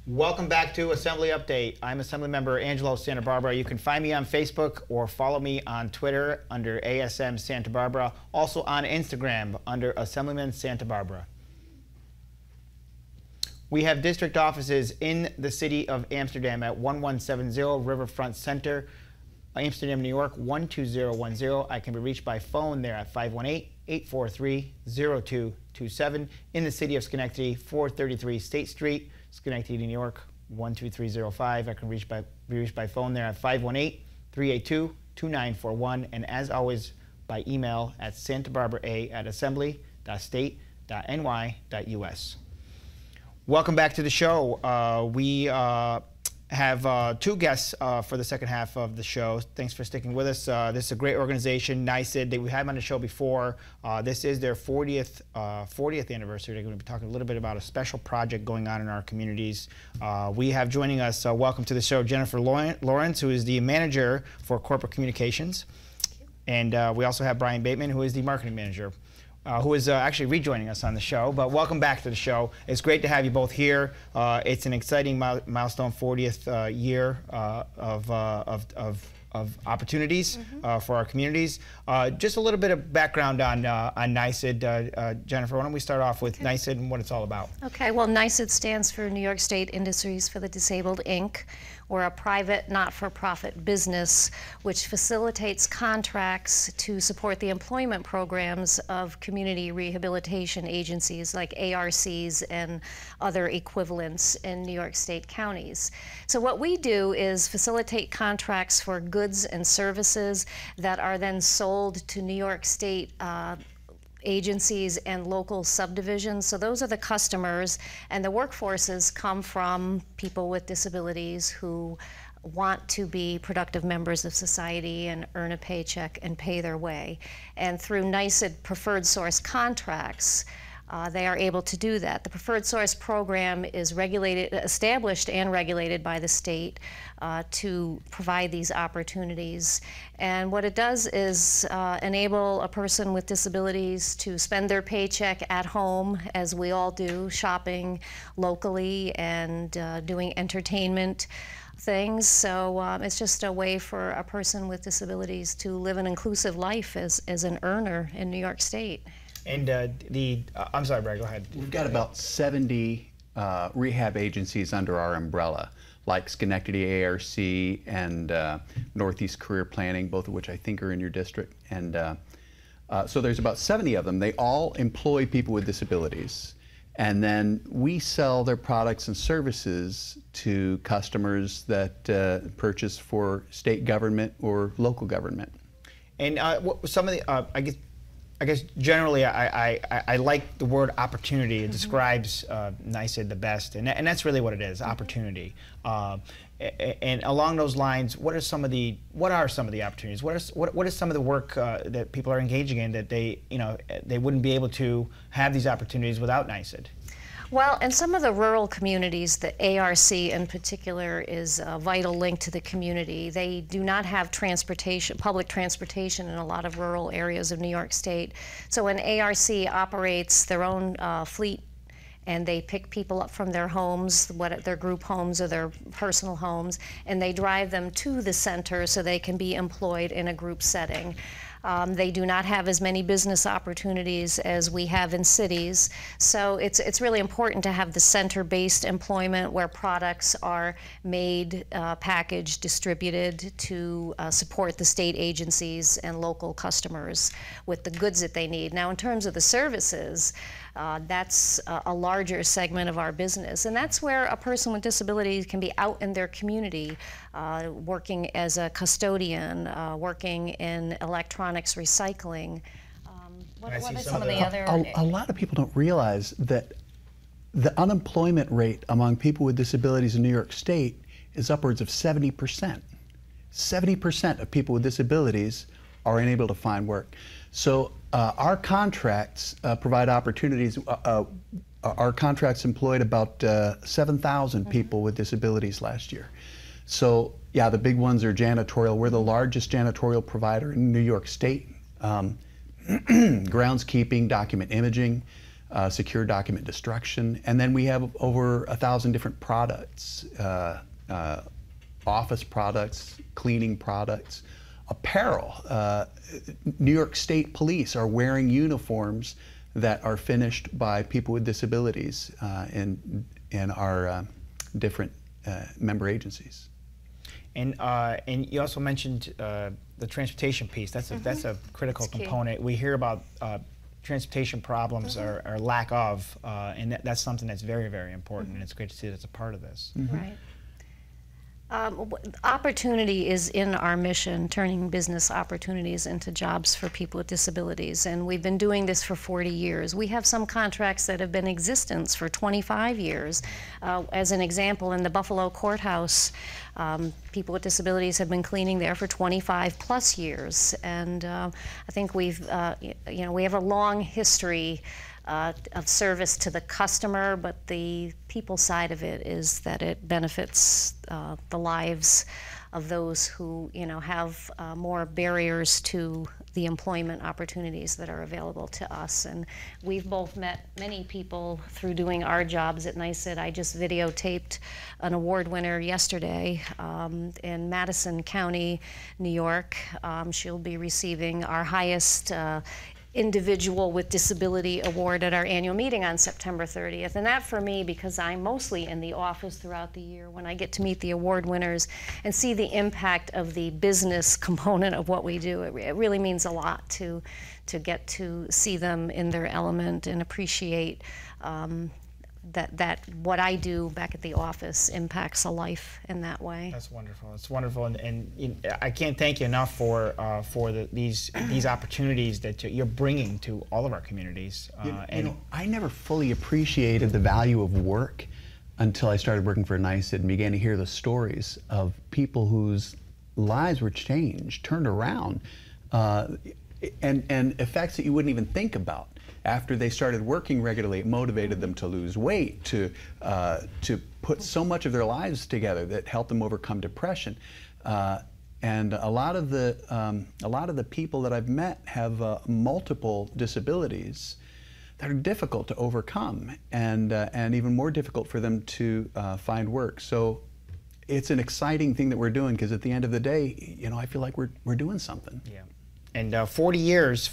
Welcome back to Assembly Update. I'm Assemblymember Angelo Santabarbara. You can find me on Facebook or follow me on Twitter under ASM Santabarbara. Also on Instagram under Assemblyman Santabarbara. We have district offices in the city of Amsterdam at 1170 Riverfront Center, Amsterdam, New York 12010. I can be reached by phone there at 518-843-0227. In the city of Schenectady, 433 State Street, Schenectady, New York 12305. I can be reached by phone there at 518-382-2941. And as always, by email at santabarbara@assembly.state.ny.us. Welcome back to the show. We have two guests for the second half of the show. Thanks for sticking with us. This is a great organization, NYSID, that we had on the show before. This is their 40th anniversary. They're going to be talking a little bit about a special project going on in our communities. We have joining us, welcome to the show, Jennifer Lawrence, who is the manager for corporate communications. And we also have Brian Bateman, who is the marketing manager. Who is actually rejoining us on the show, but welcome back to the show. It's great to have you both here. It's an exciting milestone 40th year of opportunities for our communities. Just a little bit of background on NYSID. Jennifer, why don't we start off with NYSID and what it's all about? Okay, well, NYSID stands for New York State Industries for the Disabled, Inc. We're a private, not-for-profit business which facilitates contracts to support the employment programs of community rehabilitation agencies like ARCs and other equivalents in New York State counties. So what we do is facilitate contracts for goods and services that are then sold to New York State agencies and local subdivisions. So those are the customers, and the workforces come from people with disabilities who want to be productive members of society and earn a paycheck and pay their way. And through NYSID preferred source contracts, they are able to do that. The preferred source program is established and regulated by the state to provide these opportunities. And what it does is enable a person with disabilities to spend their paycheck at home, as we all do, shopping locally and doing entertainment things. So it's just a way for a person with disabilities to live an inclusive life as an earner in New York State. And I'm sorry, Brad, go ahead. We've got about 70 rehab agencies under our umbrella, like Schenectady ARC and Northeast Career Planning, both of which I think are in your district. And so there's about 70 of them. They all employ people with disabilities. And then we sell their products and services to customers that purchase for state government or local government. And some of the, I guess generally I like the word opportunity. It describes NYSID the best, and that's really what it is, opportunity. And along those lines, what are some of the opportunities? What is some of the work that people are engaging in that they wouldn't be able to have these opportunities without NYSID? Well, in some of the rural communities, the ARC in particular is a vital link to the community. They do not have transportation, public transportation in a lot of rural areas of New York State. So an ARC operates their own fleet, and they pick people up from their homes, their group homes or their personal homes, and they drive them to the center so they can be employed in a group setting. They do not have as many business opportunities as we have in cities. So it's really important to have the center-based employment where products are made, packaged, distributed to support the state agencies and local customers with the goods that they need. Now, in terms of the services, that's a larger segment of our business, and that's where a person with disabilities can be out in their community working as a custodian, working in electronics recycling. What are some of the other? A lot of people don't realize that the unemployment rate among people with disabilities in New York State is upwards of 70%. 70% of people with disabilities are unable to find work. So our contracts provide opportunities. Our contracts employed about 7,000 people with disabilities last year. So yeah, the big ones are janitorial. We're the largest janitorial provider in New York State. Groundskeeping, document imaging, secure document destruction, and then we have over 1,000 different products, office products, cleaning products, apparel. New York State Police are wearing uniforms that are finished by people with disabilities in our different member agencies. And you also mentioned the transportation piece. That's a critical component. We hear about transportation problems or lack of, and that's something that's very, very important. And it's great to see that it's a part of this. Right. Opportunity is in our mission, turning business opportunities into jobs for people with disabilities, and we've been doing this for 40 years. We have some contracts that have been in existence for 25 years. As an example, in the Buffalo Courthouse, people with disabilities have been cleaning there for 25 plus years, and I think we've, we have a long history of service to the customer, but the people side of it is that it benefits the lives of those who have more barriers to the employment opportunities that are available to us. And we've both met many people through doing our jobs at NYSID. I just videotaped an award winner yesterday in Madison County, New York. She'll be receiving our highest Individual with Disability Award at our annual meeting on September 30th. And that for me, because I'm mostly in the office throughout the year, when I get to meet the award winners and see the impact of the business component of what we do, it really means a lot to get to see them in their element and appreciate that what I do back at the office impacts a life in that way. That's wonderful. It's wonderful, and I can't thank you enough for these opportunities that you're bringing to all of our communities. I never fully appreciated the value of work until I started working for NYSID and began to hear the stories of people whose lives were changed, turned around, and effects that you wouldn't even think about. After they started working regularly, it motivated them to lose weight, to put so much of their lives together that helped them overcome depression. And a lot of the people that I've met have multiple disabilities that are difficult to overcome, and even more difficult for them to find work. So it's an exciting thing that we're doing, because at the end of the day, I feel like we're doing something. Yeah. And 40 years,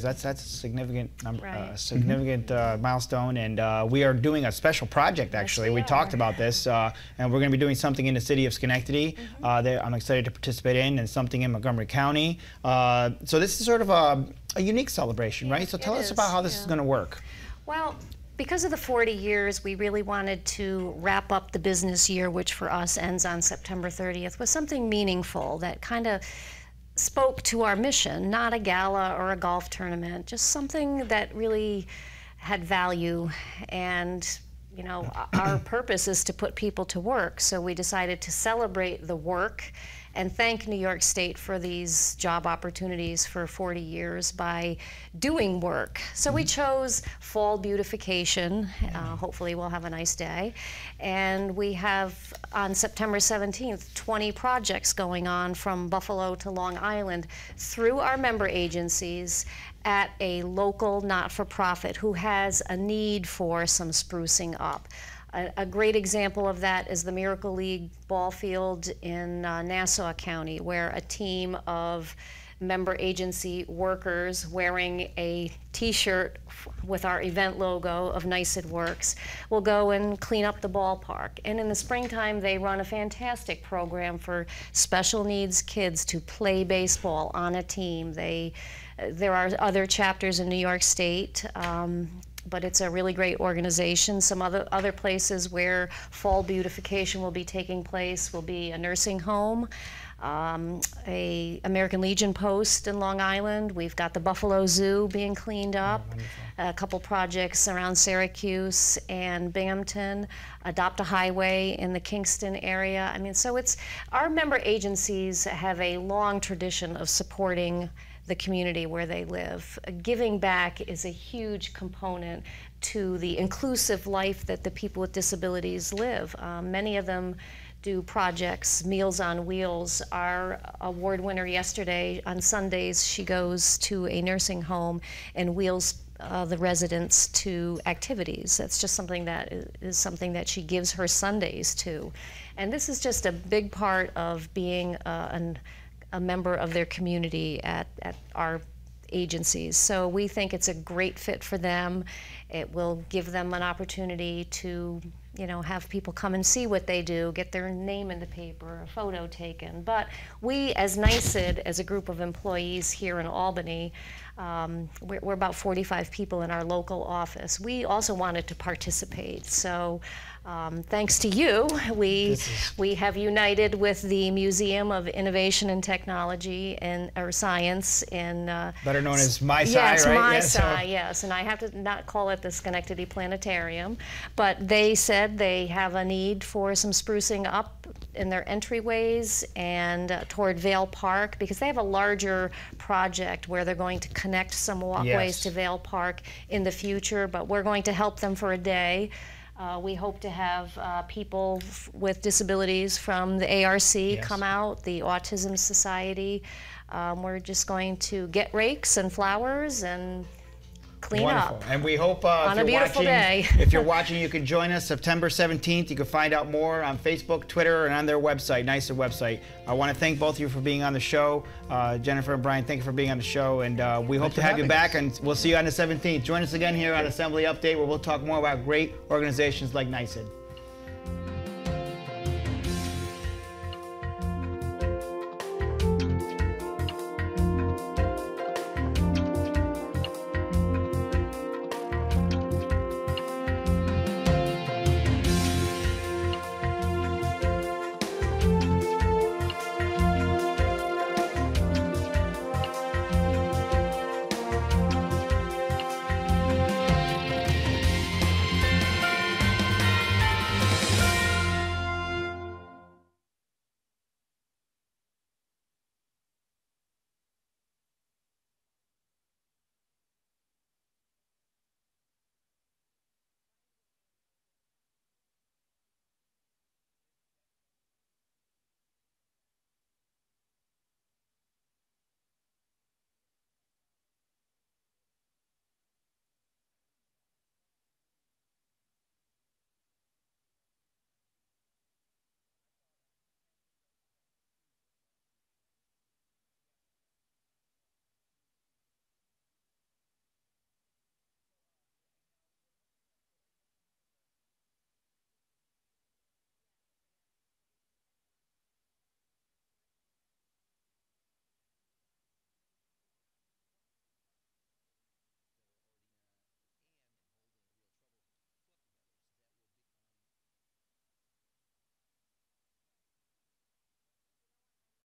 that's a significant number, Right. Significant milestone. And we are doing a special project, actually. Yes, we talked are. about this, and we're going to be doing something in the city of Schenectady that I'm excited to participate in, and something in Montgomery County. So this is sort of a unique celebration, right? So tell us about how this is going to work. Well, because of the 40 years, we really wanted to wrap up the business year, which for us ends on September 30th, with something meaningful that kind of spoke to our mission, not a gala or a golf tournament, just something that really had value. And our purpose is to put people to work, so we decided to celebrate the work and thank New York State for these job opportunities for 40 years by doing work. So we chose fall beautification. Hopefully we'll have a nice day. And we have, on September 17th, 20 projects going on from Buffalo to Long Island through our member agencies at a local not-for-profit who has a need for some sprucing up. A great example of that is the Miracle League ball field in Nassau County, where a team of member agency workers wearing a t-shirt with our event logo of NYSID Works will go and clean up the ballpark. And in the springtime, they run a fantastic program for special needs kids to play baseball on a team. There are other chapters in New York State, but it's a really great organization. Some other places where fall beautification will be taking place will be a nursing home, a American Legion post in Long Island. We've got the Buffalo Zoo being cleaned up, a couple projects around Syracuse and Binghamton, Adopt a Highway in the Kingston area. I mean, so our member agencies have a long tradition of supporting the community where they live. Giving back is a huge component to the inclusive life that the people with disabilities live. Many of them do projects, Meals on Wheels. Our award winner yesterday, on Sundays, she goes to a nursing home and wheels the residents to activities. That's just something that is something that she gives her Sundays to. And this is just a big part of being a member of their community at our agencies. So we think it's a great fit for them. It will give them an opportunity to, you know, have people come and see what they do, get their name in the paper, a photo taken. But we, as NYSID, as a group of employees here in Albany, we're about 45 people in our local office. We also wanted to participate. So thanks to you, we have united with the Museum of Innovation and Technology or Science in better known as MySci, yes, right? MySci, yes. And I have to not call it the Schenectady Planetarium, but they said they have a need for some sprucing up in their entryways and toward Vale Park, because they have a larger project where they're going to connect some walkways to Vale Park in the future, but we're going to help them for a day. We hope to have people with disabilities from the ARC come out, the Autism Society. We're just going to get rakes and flowers and clean up. And we hope on a beautiful day. If you're watching, you can join us September 17th. You can find out more on Facebook, Twitter, and on their website, NYSID website. I want to thank both of you for being on the show. Jennifer and Brian, thank you for being on the show, and we hope to have you back, and we'll see you on the 17th. Join us again here on Assembly Update, where we'll talk more about great organizations like NYSID.